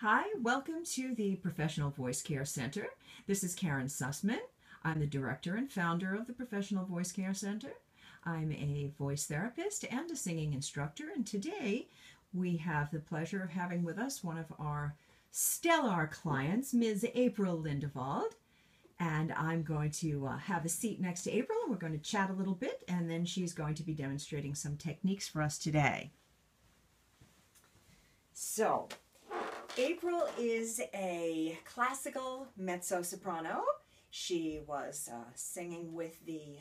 Hi, welcome to the Professional Voice Care Center. This is Karen Sussman. I'm the director and founder of the Professional Voice Care Center. I'm a voice therapist and a singing instructor, and today we have the pleasure of having with us one of our stellar clients, Ms. April Lindevald. And I'm going to have a seat next to April, and we're going to chat a little bit, and then she's going to be demonstrating some techniques for us today. So, April is a classical mezzo-soprano. She was singing with the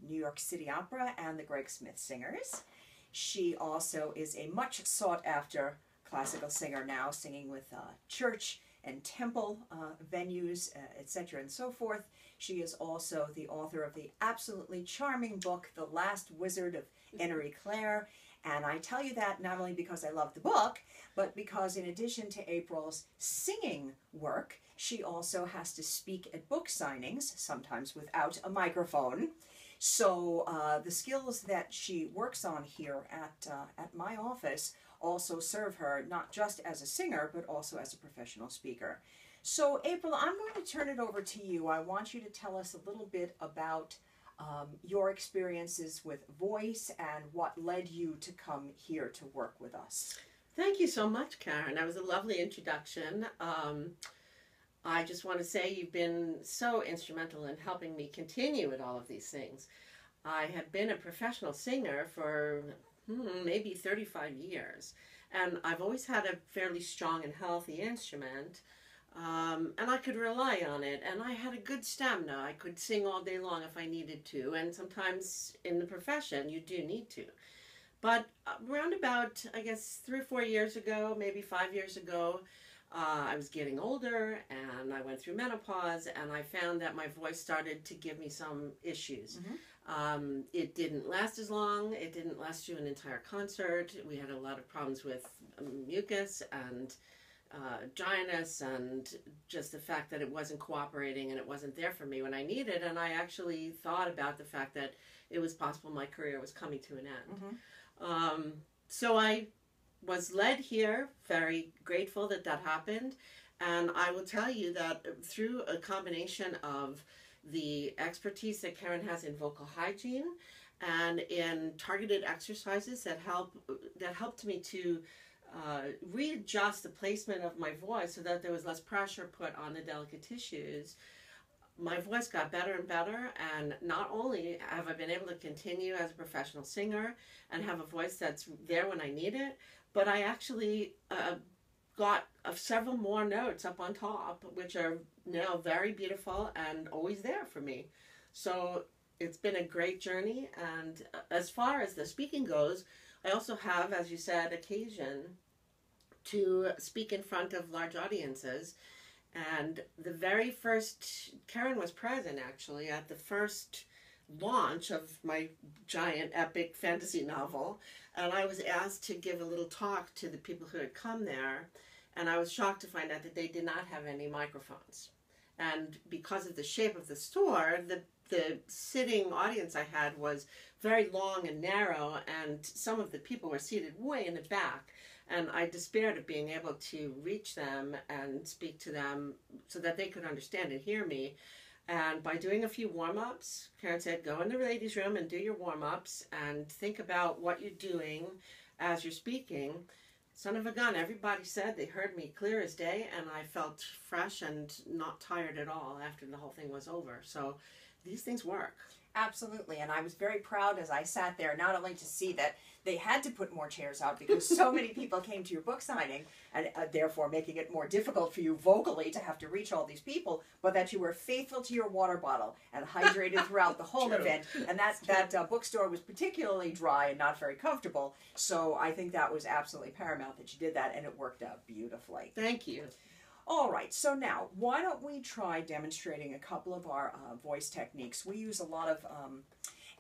New York City Opera and the Greg Smith Singers. She also is a much sought-after classical singer now, singing with church and temple venues, etc. and so forth. She is also the author of the absolutely charming book, The Last Wizard of Henry Clare. And I tell you that not only because I love the book, but because in addition to April's singing work, she also has to speak at book signings, sometimes without a microphone. So the skills that she works on here at my office also serve her not just as a singer, but also as a professional speaker. So April, I'm going to turn it over to you. I want you to tell us a little bit about your experiences with voice and what led you to come here to work with us. Thank you so much, Karen. That was a lovely introduction. I just want to say you've been so instrumental in helping me continue with all of these things. I have been a professional singer for maybe 35 years, and I've always had a fairly strong and healthy instrument. And I could rely on it, and I had a good stamina. I could sing all day long if I needed to, and sometimes in the profession you do need to. But around about, I guess, 3 or 4 years ago, maybe 5 years ago, I was getting older, and I went through menopause, and I found that my voice started to give me some issues. It didn't last as long. It didn't last through an entire concert. We had a lot of problems with mucus and dryness, and just the fact that it wasn't cooperating and it wasn't there for me when I needed. And I actually thought about the fact that it was possible my career was coming to an end. So I was led here, very grateful that that happened. And I will tell you that through a combination of the expertise that Karen has in vocal hygiene and in targeted exercises that helped me to readjust the placement of my voice so that there was less pressure put on the delicate tissues, my voice got better and better. And not only have I been able to continue as a professional singer and have a voice that's there when I need it, but I actually got several more notes up on top, which are now very beautiful and always there for me. So it's been a great journey. And as far as the speaking goes, I also have, as you said, occasion to speak in front of large audiences. And the very first, Karen was present actually at the first launch of my giant epic fantasy novel. And I was asked to give a little talk to the people who had come there. And I was shocked to find out that they did not have any microphones. And because of the shape of the store, the sitting audience I had was very long and narrow, and some of the people were seated way in the back. And I despaired of being able to reach them and speak to them so that they could understand and hear me. And by doing a few warm-ups, Karen said, go in the ladies' room and do your warm-ups and think about what you're doing as you're speaking. Son of a gun, everybody said they heard me clear as day, and I felt fresh and not tired at all after the whole thing was over. So these things work. Absolutely, and I was very proud as I sat there, not only to see that they had to put more chairs out because so many people came to your book signing, and therefore making it more difficult for you vocally to have to reach all these people, but that you were faithful to your water bottle and hydrated throughout the whole event. And that bookstore was particularly dry and not very comfortable, so I think that was absolutely paramount that you did that, and it worked out beautifully. Thank you. All right, so now, why don't we try demonstrating a couple of our voice techniques. We use a lot of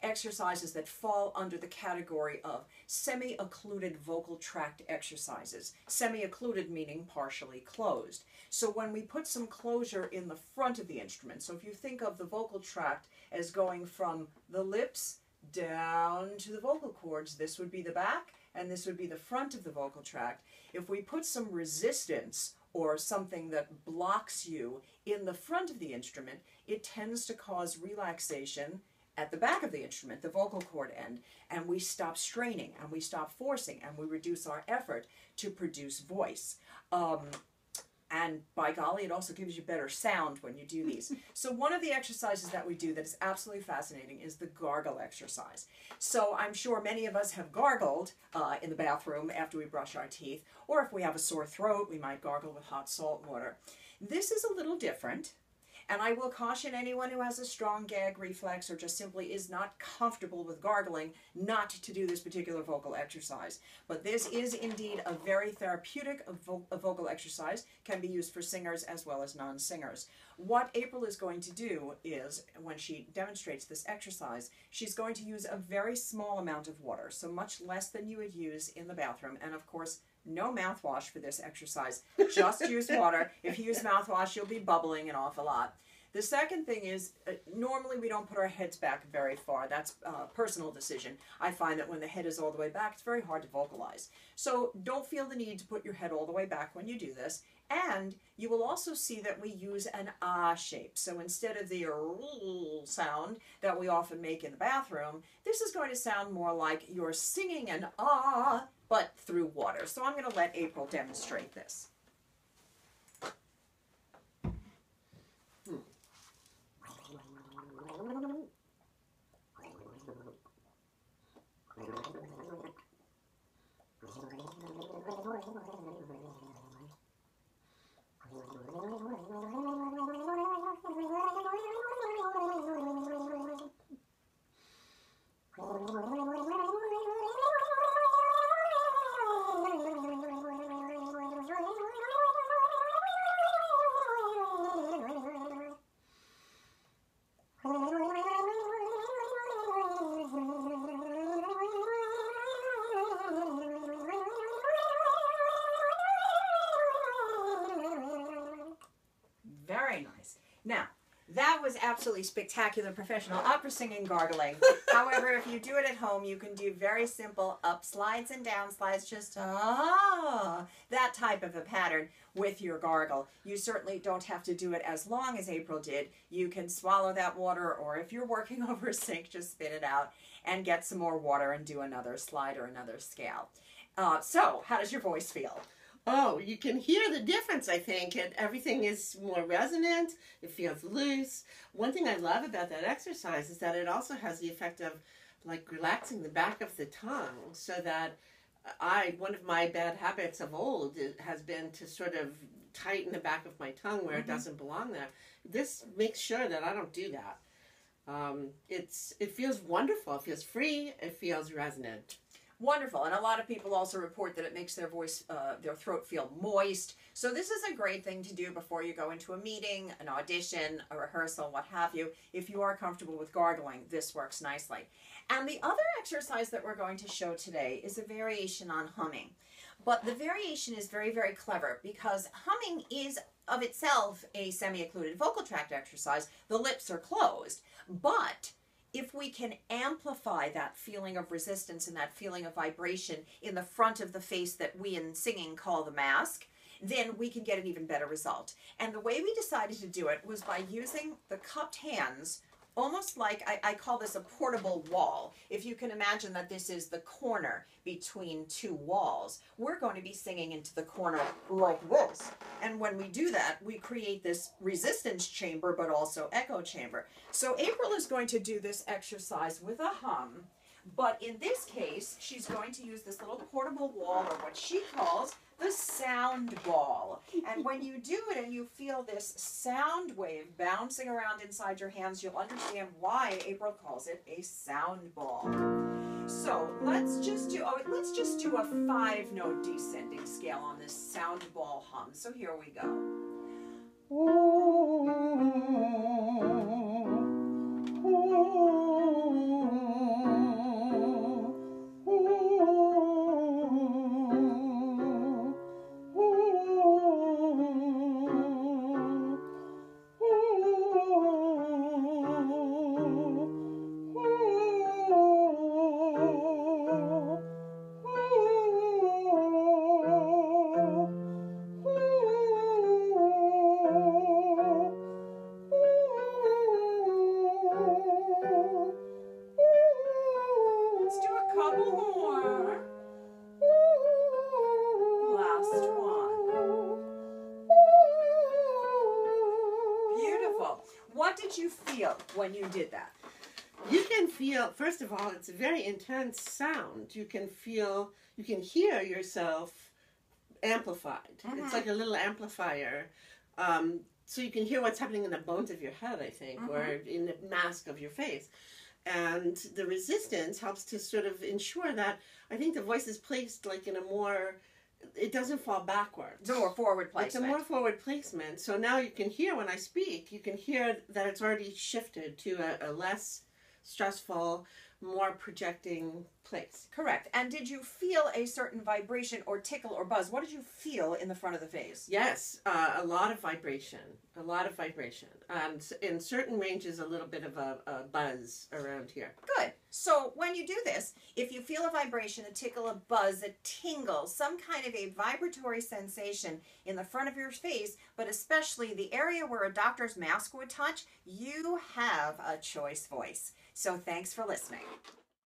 exercises that fall under the category of semi-occluded vocal tract exercises. Semi-occluded meaning partially closed. So when we put some closure in the front of the instrument, so if you think of the vocal tract as going from the lips down to the vocal cords, this would be the back, and this would be the front of the vocal tract. If we put some resistance or something that blocks you in the front of the instrument, it tends to cause relaxation at the back of the instrument, the vocal cord end, and we stop straining and we stop forcing and we reduce our effort to produce voice. And by golly, it also gives you better sound when you do these. So one of the exercises that we do that is absolutely fascinating is the gargle exercise. So I'm sure many of us have gargled in the bathroom after we brush our teeth, or if we have a sore throat, we might gargle with hot salt water. This is a little different. And I will caution anyone who has a strong gag reflex or just simply is not comfortable with gargling not to do this particular vocal exercise. But this is indeed a very therapeutic vocal exercise, can be used for singers as well as non-singers. What April is going to do is, when she demonstrates this exercise, she's going to use a very small amount of water, so much less than you would use in the bathroom, and of course, no mouthwash for this exercise. Just use water. If you use mouthwash, you'll be bubbling an awful lot. The second thing is, normally we don't put our heads back very far. That's a personal decision. I find that when the head is all the way back, it's very hard to vocalize. So don't feel the need to put your head all the way back when you do this. And you will also see that we use an ah shape. So instead of the sound that we often make in the bathroom, this is going to sound more like you're singing an ah, but through water. So I'm going to let April demonstrate this. Very nice. Now, that was absolutely spectacular professional opera singing gargling. However, if you do it at home, you can do very simple up slides and down slides, just ah, that type of a pattern with your gargle. You certainly don't have to do it as long as April did. You can swallow that water, or if you're working over a sink, just spit it out and get some more water and do another slide or another scale. So, how does your voice feel? Oh, you can hear the difference, I think, and everything is more resonant, it feels loose. One thing I love about that exercise is that it also has the effect of like relaxing the back of the tongue, so that one of my bad habits of old has been to sort of tighten the back of my tongue where it doesn't belong there. This makes sure that I don't do that. It feels wonderful, it feels free, it feels resonant. Wonderful. And a lot of people also report that it makes their voice, their throat feel moist. So this is a great thing to do before you go into a meeting, an audition, a rehearsal, what have you. If you are comfortable with gargling, this works nicely. And the other exercise that we're going to show today is a variation on humming. But the variation is very, very clever because humming is of itself a semi-occluded vocal tract exercise. The lips are closed. But if we can amplify that feeling of resistance and that feeling of vibration in the front of the face that we in singing call the mask, then we can get an even better result. And the way we decided to do it was by using the cupped hands, almost like, I call this a portable wall. If you can imagine that this is the corner between two walls, we're going to be singing into the corner like this. And when we do that, we create this resistance chamber, but also echo chamber. So April is going to do this exercise with a hum, but in this case, she's going to use this little portable wall, or what she calls the sound ball. And when you do it and you feel this sound wave bouncing around inside your hands, you'll understand why April calls it a sound ball. So let's just do a 5-note descending scale on this sound ball hum. So here we go. what did you feel when you did that? You can feel, first of all, it's a very intense sound. You can hear yourself amplified. It's like a little amplifier. So you can hear what's happening in the bones of your head, I think, or in the mask of your face. And the resistance helps to sort of ensure that, I think the voice is placed like in a more, it doesn't fall backwards. It's a more forward placement. It's a more forward placement. So now you can hear when I speak, you can hear that it's already shifted to a less stressful, more projecting place. Correct. And did you feel a certain vibration or tickle or buzz? What did you feel in the front of the face? Yes, a lot of vibration. And in certain ranges, a little bit of a buzz around here. Good. So when you do this, if you feel a vibration, a tickle, a buzz, a tingle, some kind of a vibratory sensation in the front of your face, but especially the area where a doctor's mask would touch, you have a choice voice. So thanks for listening.